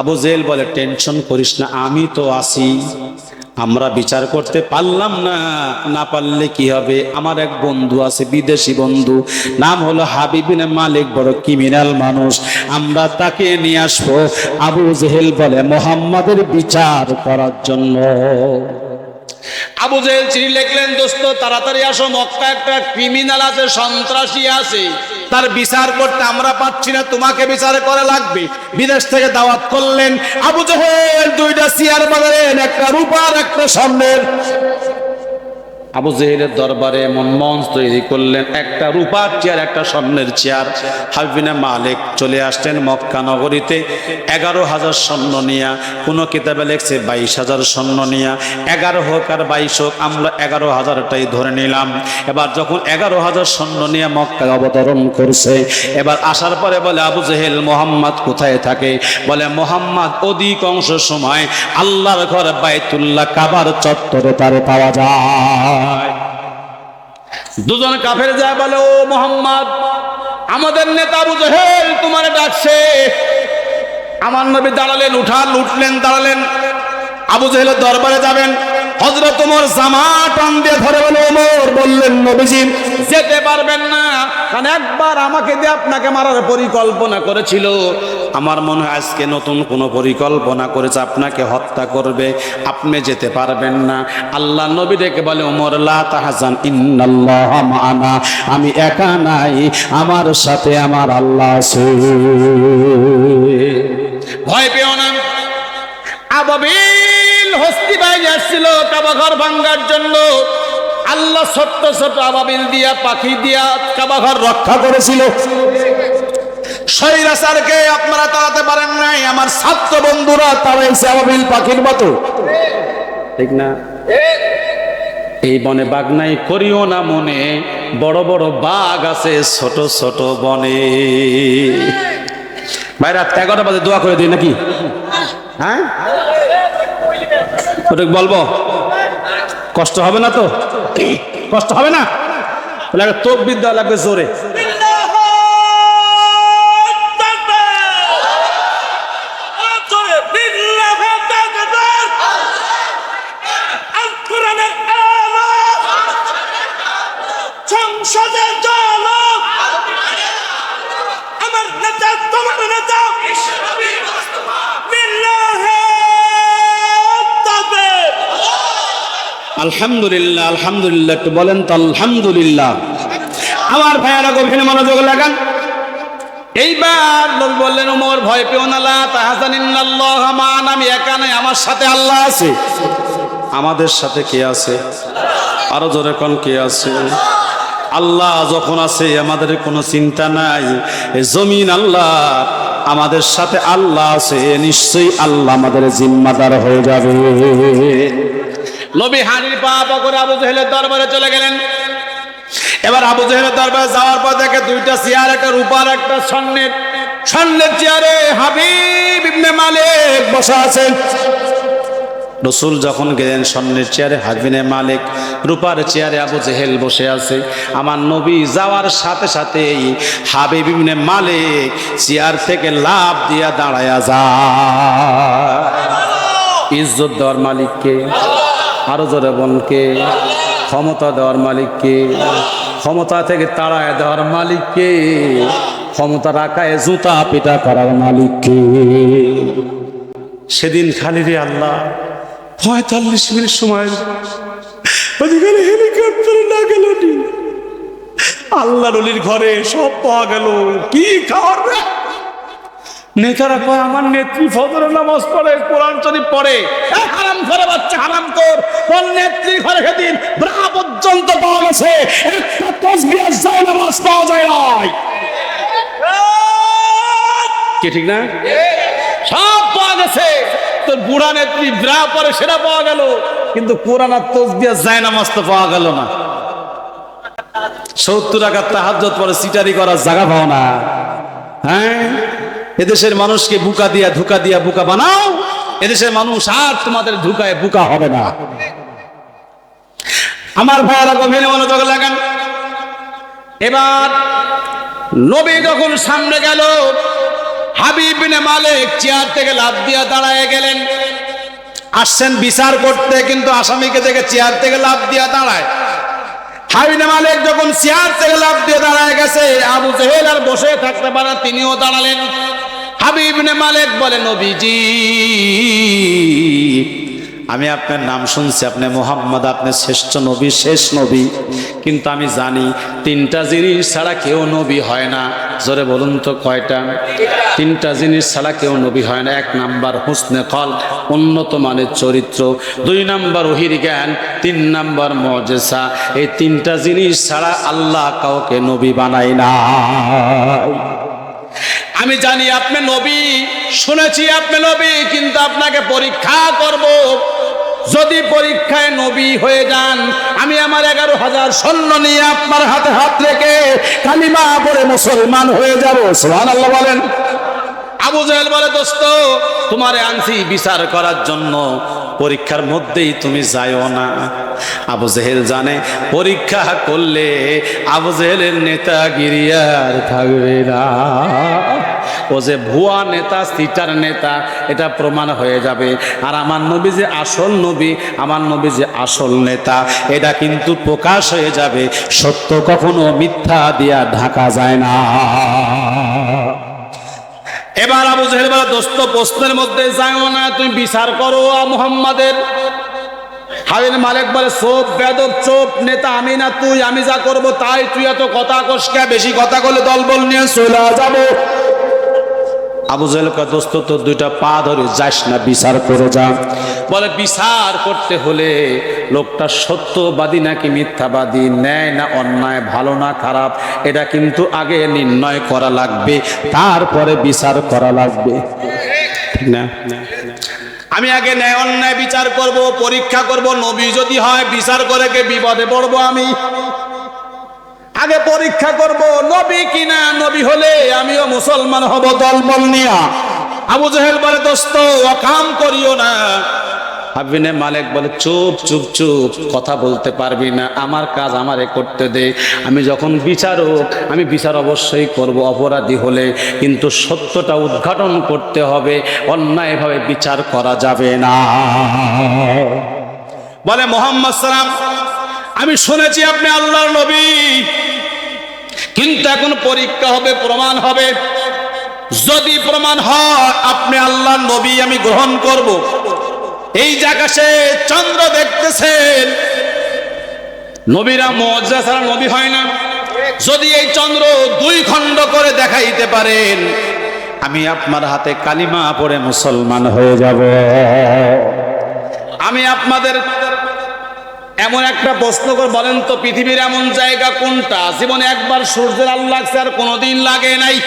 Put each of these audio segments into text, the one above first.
আবু জেহেল বলে, টেনশন করিস না, আমি তো আছি। আমরা বিচার করতে পারলাম না, না পারলে কি হবে, আমার এক বন্ধু আছে, বিদেশি বন্ধু, নাম হলো হাবিব বিন মালিক, বড় ক্রিমিনাল মানুষ, আমরা তাকে নিয়ে আসবো। আবু জেহেল বলে, মুহাম্মাদের বিচার করার জন্য। আবু জেহেল চিঠি লিখলেন, দোস্ত তাড়াতাড়ি আসো, মক্কা একটা ক্রিমিনাল আছে, সন্ত্রাসী আছে, তার বিচার করতে আমরা পাচ্ছি না, তোমাকে বিচার করা লাগবে। বিদেশ থেকে দাওয়াত করলেন। আবু জেহেল দুইটা চেয়ার বানালেন, একটা রূপার একটা স্বর্ণের। আবু জেহেলের দরবারে এমন মঞ্চ তৈরি করলেন, একটা রূপার চেয়ার, একটা স্বর্ণের চেয়ার। হাবিব বিন মালিক চলে আসলেন মক্কা নগরীতে 11,000 স্বর্ণ নিয়া, কোনো কিতাবে লেখছে 22,000 স্বর্ণ নিয়া। 11 হোক আর 22 হোক, আমরা 11,000টাই ধরে নিলাম। এবার যখন 11,000 স্বর্ণ নিয়ে মক্কায় অবতরণ করছে, এবার আসার পরে বলে, আবু জেহেল মুহাম্মদ কোথায় থাকে? বলে, মুহাম্মদ অধিকাংশ সময় আল্লাহর ঘর বাইতুল্লাহ কাবার চত্বরে তারে পাওয়া যায়। দুজন কাফের যায়, বলে, ও মুহাম্মদ, আমাদের নেতা আবু জেহেল তোমারে ডাকছে। আমার নবী দাঁড়ালেন, উঠলেন, দাঁড়ালেন। আবু জেহেলের দরবারে যাবেন, হযরত ওমর জামা টান দিয়ে ধরে বলে, ওমর, বললেন নবীজি যেতে পারবেন না, কারণ একবার আমাকে দিয়ে আপনাকে মারার পরিকল্পনা করেছিল। আমার মনে হয় আজকে নতুন কোন পরিকল্পনা করেছে, আপনাকে হত্যা করবে, আপনি যেতে পারবেন না। আল্লাহ নবী ডেকে বলে, ওমর লা তাহজান ইন্নাল্লাহ মা'ানা, আমি একা নাই, আমার সাথে আমার আল্লাহ আছে, ভয় পেও না। আবাবিল হস্তি বাহিনী আসছিল কাবা ঘর ভাঙ্গার জন্য। আল্লাহ ছোট্ট ছোট আবাবিল দিয়া, পাখি দিয়া কাবা ঘর রক্ষা করেছিল। স্বৈরাচারকে আপনারা তাড়াতে পারেন নাই, আমার ছাত্র বন্ধুরা তাড়াইছে আবাবিল পাখির মতো, ঠিক না? এই বনে বাঘ নাই, করিও না মনে, বড় বড় বাঘ আছে ছোট ছোট বনে। ভাই রাত 11টা বাজে দোয়া করে দিই নাকি? হ্যাঁ, বলবো? কষ্ট হবে না তো? কষ্ট হবে না? তাহলে তাকবীর দেওয়া লাগবে জোরে। আলহামদুলিল্লাহ, আলহামদুলিল্লাহ, একটু বলেন তো আলহামদুলিল্লাহ। আমার ভাইয়ারা গভীর মনোযোগ লাগান। এইবার নবী বললেন, ওমর ভয় পেও না, লা তাহজান ইন্নাল্লাহ মা'ানা, আমি একা নাই, আমার সাথে আল্লাহ আছে। আমাদের সাথে কে আছে? আরো জোরে কোন কে আছে? আল্লাহ যখন আছে আমাদের কোনো চিন্তা নাই। এই জমিন আল্লাহ, আমাদের সাথে আল্লাহ আছে, নিশ্চয়ই আল্লাহ আমাদের জিম্মাদার হয়ে যাবে। নবী হানির পা করে আবু জেহেলের দরবারে চলে গেলেন। এবার আবু জেহেলের দরবারে যাওয়ার পর দেখে দুইটা চেয়ার, একটা রূপার একটা স্বর্ণের। স্বর্ণের চেয়ারে হাবিব ইবনে মালিক বসা আছেন। রাসূল যখন গেলেন, স্বর্ণের চেয়ারে হাবিব ইবনে মালিক, রূপার চেয়ারে আবু জেহেল বসে আছে। আমার নবী যাওয়ার সাথে সাথেই হাবিব ইবনে মালিক চেয়ার থেকে লাফ দিয়া দাঁড়ায়া যায়। ইজ্জত দেওয়ার মালিককে, আরো জোরে বলকে, ক্ষমতা দেওয়ার মালিককে, ক্ষমতা থেকে তাড়ায় দেওয়ার মালিককে, ক্ষমতা রাখায় জুতা পিটা করার মালিককে। সেদিন খালি রে আল্লাহ 45 মিনিট সময় ওদিকে হেলিকপ্টারে না গেল, আল্লাহ নলির ঘরে সব পাওয়া গেল। কি খাওয়ার নেতারা কয়, আমার নেত্রী ফজরের নামাজ পড়ে, কোরআন শরীফ পড়ে। হারাম করে বাচ্চা, হারাম কর, কোন নেত্রী ঘরে সেদিন ব্রা পর্যন্ত পাওয়া গেছে, একটা তাসবিহ যায় নামাজ পাওয়া যায় নাই। কি ঠিক না? সব পাওয়া গেছে, তোর বুড়া নেত্রী ব্রা পরে সেটা পাওয়া গেল, কিন্তু কোরআন আর তাসবিহ যায় নামাজ তো পাওয়া গেল না। 70 রাকাত তাহাজ্জুদ পরে সিটারি করার জায়গা পাও না। হ্যাঁ, এদেশের মানুষকে বুকা দিয়া ধোকা দিয়া বুকা বানাও, এদেশের মানুষ আর তোমাদের ধোকায় বুকা হবে না। আমার ভাইয়েরা গভীর মনোযোগ লাগান। এবার নবী যখন সামনে গেল, হাবিব বিন মালিক চেয়ার থেকে লাফ দিয়ে দাঁড়ায় গেলেন। আসছেন বিচার করতে, কিন্তু আসামিকে দেখে চেয়ার থেকে লাফ দিয়ে দাঁড়ায়। হাবিব বিন মালিক যখন চেয়ার থেকে লাফ দিয়ে দাঁড়ায় গেছে, আবু জেহেল আর বসে থাকতে পারে, তিনিও দাঁড়ালেন। হাবিব বিন মালিক বলে, নবীজি, আমি আপনার নাম শুনছি, আপনি মুহাম্মদ, আপনি শ্রেষ্ঠ নবী, শেষ নবী, কিন্তু আমি জানি তিনটা জিনিস ছাড়া কেউ নবী হয় না। জোরে বলুন তো কয়টা? তিনটা জিনিস ছাড়া কেউ নবী হয় না। 1 নাম্বার হুসনে খলক, উন্নত মানের চরিত্র। 2 নাম্বার ওহীর জ্ঞান। 3 নাম্বার মুজিজা। এই তিনটা জিনিস ছাড়া আল্লাহ কাউকে নবী বানায় না। আমি জানি আপনি নবী, শুনেছি আপনি নবী, কিন্তু আপনাকে পরীক্ষা করব। যদি পরীক্ষায় নবী হয়ে যান, আমি আমার 11,000 সৈন্য নিয়ে আপনার হাতে হাত রেখে কালিমা পড়ে মুসলমান হয়ে যাব। সুবহানাল্লাহ বলেন। আবু জেহেল বলে, দোস্ত, তোমারে আনছি বিচার করার জন্য, পরীক্ষার মধ্যেই তুমি যাইও না। আবু জেহেল জানে পরীক্ষা করলে আবু জেহেলের নেতাগিরি আর থাকবে না। ও যে ভুয়া নেতা, সিটার নেতা, এটা প্রমাণ হয়ে যাবে। আর আমার নবী যে আসল নবী, আমার নবী যে আসল নেতা, এটা কিন্তু প্রকাশ হয়ে যাবে। সত্য কখনো মিথ্যা দিয়া ঢাকা যায় না। এবার আবু জেহেল বলে, দোস্ত, প্রশ্নের মধ্যে যাও না, তুমি বিচার করো মুহাম্মাদের। হাবিব বিন মালিক বলে, চোপ বেদব, চোপ, নেতা আমি না তুই, আমি যা করব তাই, তুই এত কথা কস কে? বেশি কথা করলে দলবল নিয়ে চলে যাব। আবু জেহেল কয়, দোস্ত, তোর 2টা পা ধরে যাস না, বিচার করে যা। বলে, বিচার করতে হলে লোকটা সত্যবাদী নাকি মিথ্যাবাদী, ন্যায় না অন্যায়, ভালো না খারাপ, এটা কিন্তু আগে নির্ণয় করা লাগবে, তারপরে বিচার করা লাগবে, ঠিক না? আমি আগে ন্যায় অন্যায় বিচার করব, পরীক্ষা করব। নবী যদি হয়, বিচার করে কে বিপদে পড়বো আমি। আগে পরীক্ষা করব নবী কিনা, নবী হলে আমিও মুসলমান হব দলবল নিয়া। আবু জেহেল বলে, দোস্ত, অকাম করিও না। হাবিব বিন মালিক বলে, চুপ চুপ চুপ, কথা বলতে পারবি না, আমার কাজ আমারে করতে দে। আমি যখন বিচারক, আমি বিচার অবশ্যই করব অপরাধী হলে, কিন্তু সত্যটা উদ্ঘাটন করতে হবে, অন্যায়ভাবে বিচার করা যাবে না। বলে, মুহাম্মদ সাল্লাম, আমি শুনেছি আপনি আল্লাহর নবী, কিন্তু এখন পরীক্ষা হবে, প্রমাণ হবে। যদি প্রমাণ হয় আপনি আল্লাহর নবী, আমি গ্রহণ করব। এই যে আকাশে চন্দ্র দেখতেছেন, নবীরা মুজিজা ছাড়া নবী হয় না। যদি এই চন্দ্র 2 খণ্ড করে দেখাইতে পারেন, আমি আপনার হাতে কালিমা পড়ে মুসলমান হয়ে যাব। আমি আপনাদের এমন একটা প্রশ্ন করে, বলেন তো, পৃথিবীর এমন জায়গা কোনটা জীবনে একবার সূর্যের আলো লাগছে আর কোনোদিন লাগে নাই?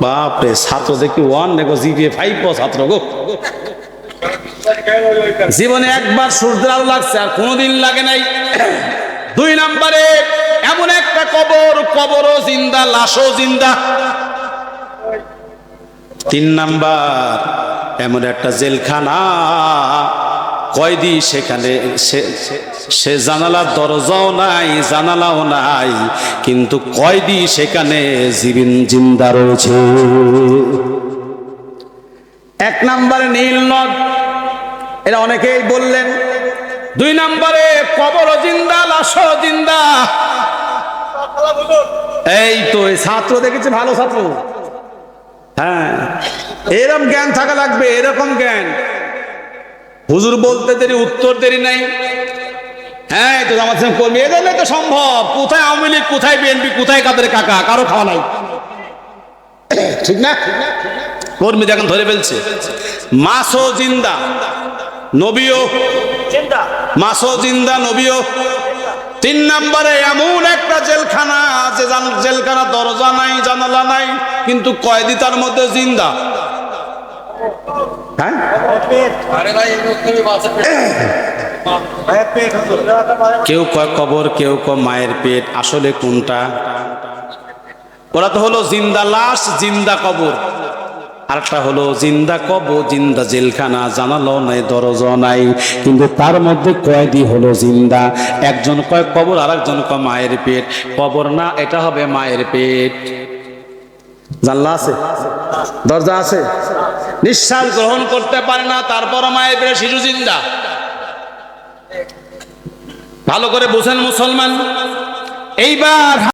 বাপরে, ছাত্র দেখি 1 দেখো, জিপিএ 5 ছাত্র গো। জীবনে একবার সূর্যের আলো লাগছে আর কোনোদিন লাগে নাই। 2 নম্বরে, এমন একটা কবর, কবরও জিন্দা, লাশও জিন্দা। 3 নাম্বার, এমন একটা জেলখানা, কয়েদি সেখানে, সে জানালার দরজাও নাই, জানালাও নাই, কিন্তু কয়েদি সেখানে জিন্দা রয়েছে। 1 নম্বরে নীল নদ, এটা অনেকেই বললেন। 2 নম্বরে, কবর জিন্দা, লাশও জিন্দা। এই তো এই ছাত্র দেখেছি, ভালো ছাত্র। হ্যাঁ, এরকম জ্ঞান থাকা লাগবে, এরকম জ্ঞান। হুজুর বলতে দেরি, উত্তর দেরি নাই। হ্যাঁ, তো আমার সঙ্গে কর্মী, এদের তো সম্ভব। কোথায় আওয়ামী লীগ, কোথায় বিএনপি, কোথায় কাদের কাকা, কারো খাওয়া নাই, ঠিক না? কর্মী দেখেন ধরে ফেলছে। মাসও জিন্দা, নবীও জিন্দা, মাসও জিন্দা, নবীও। 3 নম্বরে, এমন একটা জেলখানা, যে জেলখানা দরজা নাই, জানালা নাই, কিন্তু কয়েদি তার মধ্যে জিন্দা। হ্যাঁ, কেউ কয় কবর, কেউ কয় মায়ের পেট। আসলে কোনটা? ওরা তো হলো জিন্দা লাশ, জিন্দা কবর। আরেকটা হলো জিন্দা কবর, জিন্দা জেলখানা, জানালাও নাই, দরজা নাই, কিন্তু তার মধ্যে কয়েদি হলো জিন্দা। একজন কয় কবর, আর একজন কয় মায়ের পেট। কবর না, এটা হবে মায়ের পেট। জানলা আছে, দরজা আছে, নিঃশ্বাস গ্রহণ করতে পারে না, তারপর মায়ের পেটে শিশু জিন্দা। ভালো করে বুঝেন মুসলমান। এইবার